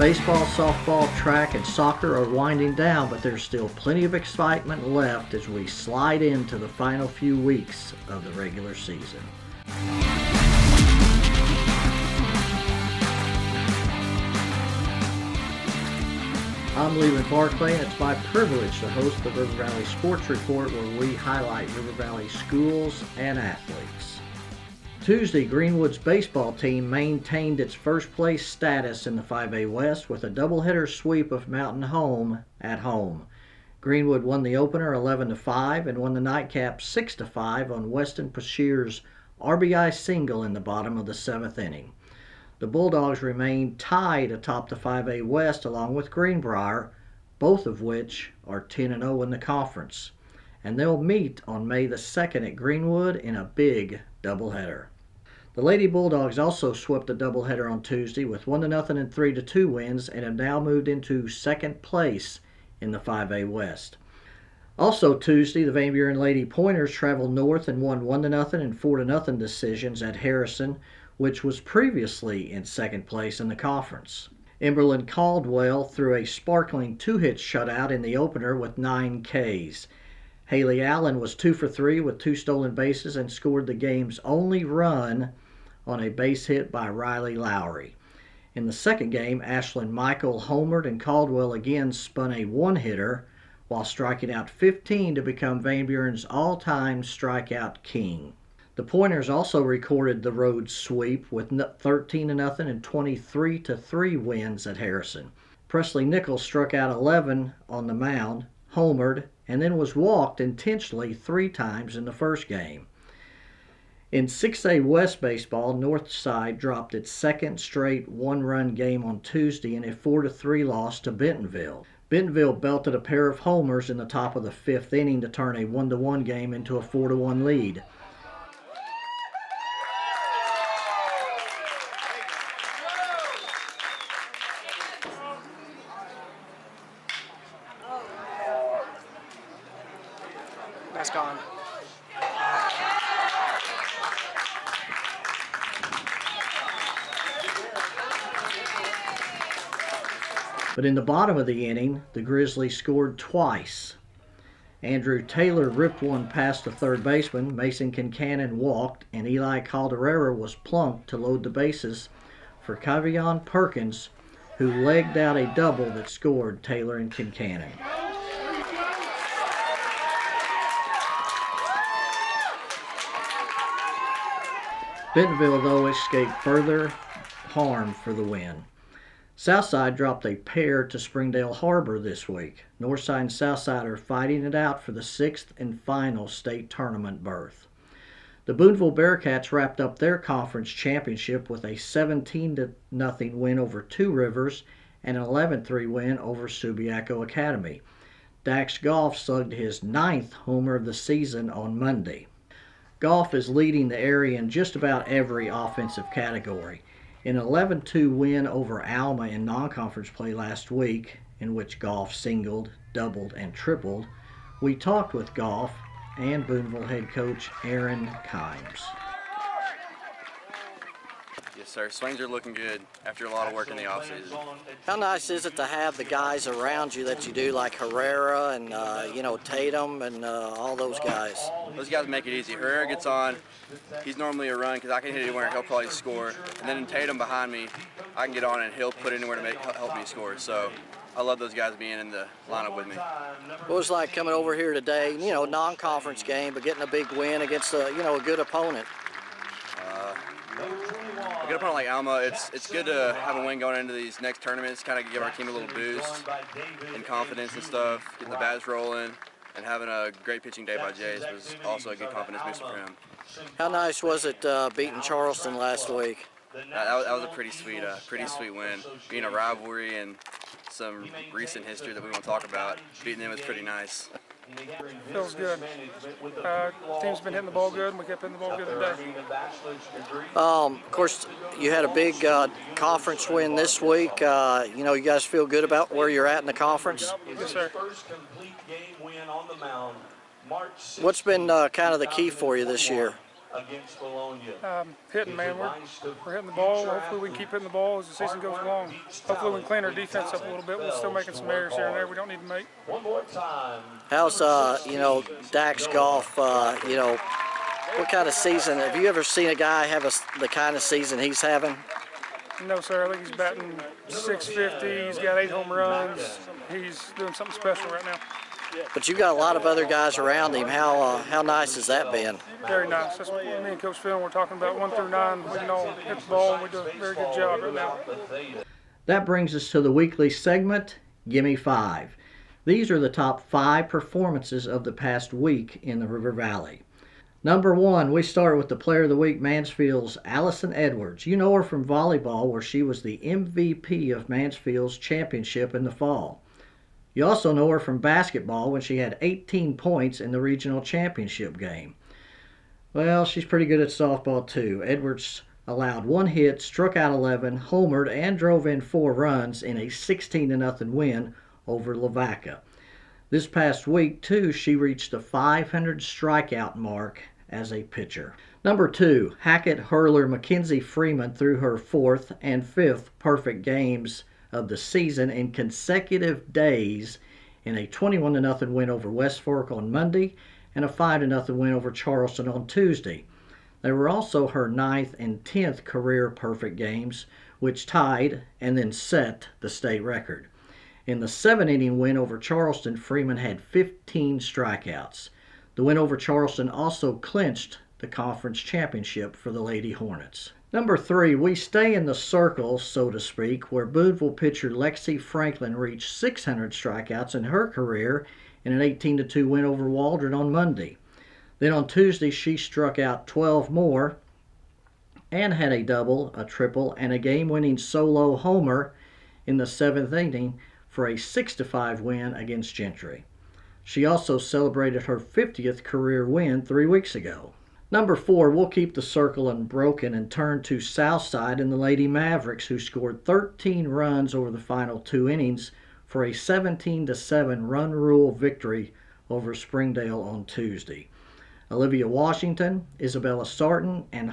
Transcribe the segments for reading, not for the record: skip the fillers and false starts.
Baseball, softball, track, and soccer are winding down, but there's still plenty of excitement left as we slide into the final few weeks of the regular season. I'm Leland Barclay, and it's my privilege to host the River Valley Sports Report, where we highlight River Valley schools and athletes. Tuesday, Greenwood's baseball team maintained its first-place status in the 5A West with a doubleheader sweep of Mountain Home at home. Greenwood won the opener 11-5 and won the nightcap 6-5 on Weston Pashir's RBI single in the bottom of the 7th inning. The Bulldogs remain tied atop the 5A West along with Greenbrier, both of which are 10-0 in the conference. And they'll meet on May the 2nd at Greenwood in a big doubleheader. The Lady Bulldogs also swept a doubleheader on Tuesday with 1-0 and 3-2 wins and have now moved into second place in the 5A West. Also Tuesday, the Van Buren Lady Pointers traveled north and won 1-0 and 4-0 decisions at Harrison, which was previously in second place in the conference. Emberlyn Caldwell threw a sparkling 2-hit shutout in the opener with 9 Ks. Haley Allen was 2 for 3 with 2 stolen bases and scored the game's only run on a base hit by Riley Lowry. In the second game, Ashlyn Michael homered and Caldwell again spun a one-hitter while striking out 15 to become Van Buren's all-time strikeout king. The Pointers also recorded the road sweep with 13-0 and 23-3 wins at Harrison. Presley Nichols struck out 11 on the mound, homered, and then was walked intentionally 3 times in the first game. In 6A West baseball, Northside dropped its second straight one-run game on Tuesday in a 4-3 loss to Bentonville. Bentonville belted a pair of homers in the top of the 5th inning to turn a 1-1 game into a 4-1 lead. That's gone. But in the bottom of the inning, the Grizzlies scored twice. Andrew Taylor ripped one past the third baseman, Mason Kincannon walked, and Eli Calderera was plunked to load the bases for Kavion Perkins, who legged out a double that scored Taylor and Kincannon. Bentonville, though, escaped further harm for the win. Southside dropped a pair to Springdale Harbor this week. Northside and Southside are fighting it out for the 6th and final state tournament berth. The Booneville Bearcats wrapped up their conference championship with a 17-0 win over Two Rivers and an 11-3 win over Subiaco Academy. Dax Goff slugged his 9th homer of the season on Monday. Goff is leading the area in just about every offensive category. In an 11-2 win over Alma in non-conference play last week, in which Goff singled, doubled, and tripled, we talked with Goff and Booneville head coach Aaron Kimes. Yes, sir. Swings are looking good after a lot of work in the offseason. How nice is it to have the guys around you that you do, like Herrera and Tatum and all those guys? Those guys make it easy. Herrera gets on. He's normally a run because I can hit anywhere and he'll probably score. And then in Tatum behind me, I can get on and he'll put anywhere to help me score. So I love those guys being in the lineup with me. What was it like coming over here today? Non-conference game, but getting a big win against a good opponent. A good opponent like Alma, it's good to have a win going into these next tournaments, kind of give our team a little boost and confidence and stuff, getting the bats rolling, and having a great pitching day by Jays was also a good confidence booster for him. How nice was it beating Charleston last week? That was a pretty sweet win. Being a rivalry and some recent history that we wont to talk about, beating them was pretty nice. Feels good. Team's been hitting the ball good, and we kept hitting the ball good today. Of course, you had a big conference win this week. You guys feel good about where you're at in the conference? Yes, sir. What's been kind of the key for you this year? Hitting, man. We're hitting the ball. Hopefully we can keep hitting the ball as the season goes along. Hopefully we can clean our defense up a little bit. We're still making some errors here and there we don't need to make. How's, Dax Golf, what kind of season? Have you ever seen a guy have the kind of season he's having? No, sir. I think he's batting .650. He's got 8 home runs. He's doing something special right now. But you got a lot of other guys around him. How nice has that been? Very nice. That's what me and Coach Phil were talking about. 1 through 9, we can all hit the ball, and we do a very good job right now. That brings us to the weekly segment, Gimme 5. These are the top 5 performances of the past week in the River Valley. Number 1, we start with the Player of the Week, Mansfield's Allison Edwards. You know her from volleyball, where she was the MVP of Mansfield's championship in the fall. You also know her from basketball when she had 18 points in the regional championship game. Well, she's pretty good at softball too. Edwards allowed 1 hit, struck out 11, homered, and drove in 4 runs in a 16-0 win over Lavaca. This past week, too, she reached the 500 strikeout mark as a pitcher. Number 2, Hackett hurler Mackenzie Freeman threw her 4th and 5th perfect games of the season in consecutive days in a 21-0 win over West Fork on Monday and a 5-0 win over Charleston on Tuesday. They were also her 9th and 10th career perfect games, which tied and then set the state record. In the 7-inning win over Charleston, Freeman had 15 strikeouts. The win over Charleston also clinched the conference championship for the Lady Hornets. Number 3, we stay in the circle, so to speak, where Booneville pitcher Lexi Franklin reached 600 strikeouts in her career in an 18-2 win over Waldron on Monday. Then on Tuesday, she struck out 12 more and had a double, a triple, and a game-winning solo homer in the 7th inning for a 6-5 win against Gentry. She also celebrated her 50th career win 3 weeks ago. Number 4, we'll keep the circle unbroken and turn to Southside and the Lady Mavericks, who scored 13 runs over the final 2 innings for a 17-7 run rule victory over Springdale on Tuesday. Olivia Washington, Isabella Sarton, and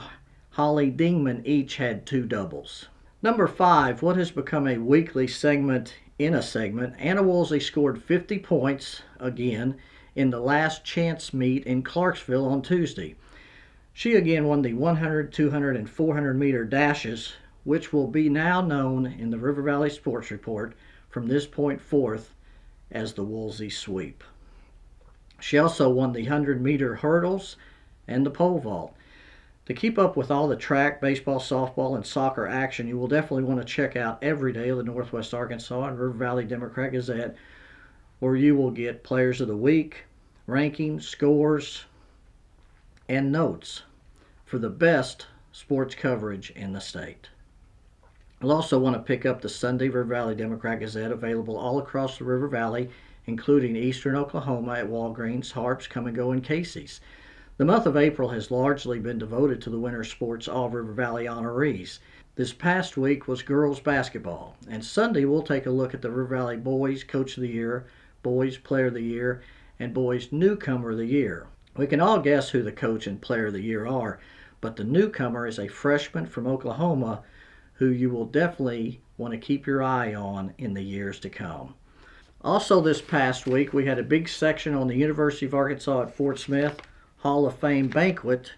Holly Dingman each had 2 doubles. Number 5, what has become a weekly segment in a segment, Anna Woolsey scored 50 points again in the last chance meet in Clarksville on Tuesday. She again won the 100, 200, and 400 meter dashes, which will be now known in the River Valley Sports Report from this point forth as the Woolsey Sweep. She also won the 100 meter hurdles and the pole vault. To keep up with all the track, baseball, softball, and soccer action, you will definitely want to check out Every Day of the Northwest Arkansas and River Valley Democrat-Gazette, where you will get Players of the Week, rankings, scores, and notes for the best sports coverage in the state. You'll also want to pick up the Sunday River Valley Democrat-Gazette, available all across the River Valley, including eastern Oklahoma at Walgreens, Harps, Come and Go, and Casey's. The month of April has largely been devoted to the winter sports All River Valley honorees. This past week was girls basketball, and Sunday we'll take a look at the River Valley Boys Coach of the Year, Boys Player of the Year, and Boys Newcomer of the Year. We can all guess who the Coach and Player of the Year are, but the newcomer is a freshman from Oklahoma who you will definitely want to keep your eye on in the years to come. Also this past week we had a big section on the University of Arkansas at Fort Smith Hall of Fame banquet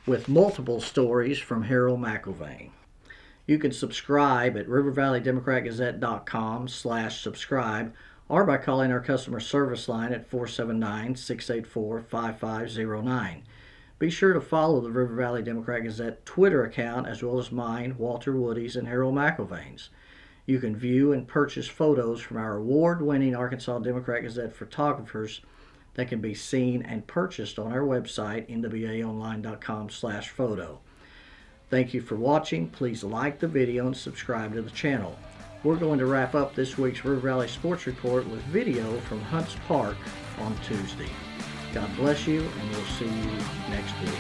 with multiple stories from Harold McIlvain. You can subscribe at rivervalleydemocratgazette.com/subscribe or by calling our customer service line at 479-684-5509. Be sure to follow the River Valley Democrat-Gazette Twitter account as well as mine, Walter Woody's, and Harold McIlvain's. You can view and purchase photos from our award-winning Arkansas Democrat-Gazette photographers that can be seen and purchased on our website, nwaonline.com/photo. Thank you for watching. Please like the video and subscribe to the channel. We're going to wrap up this week's River Valley Sports Report with video from Hunts Park on Tuesday. God bless you, and we'll see you next week.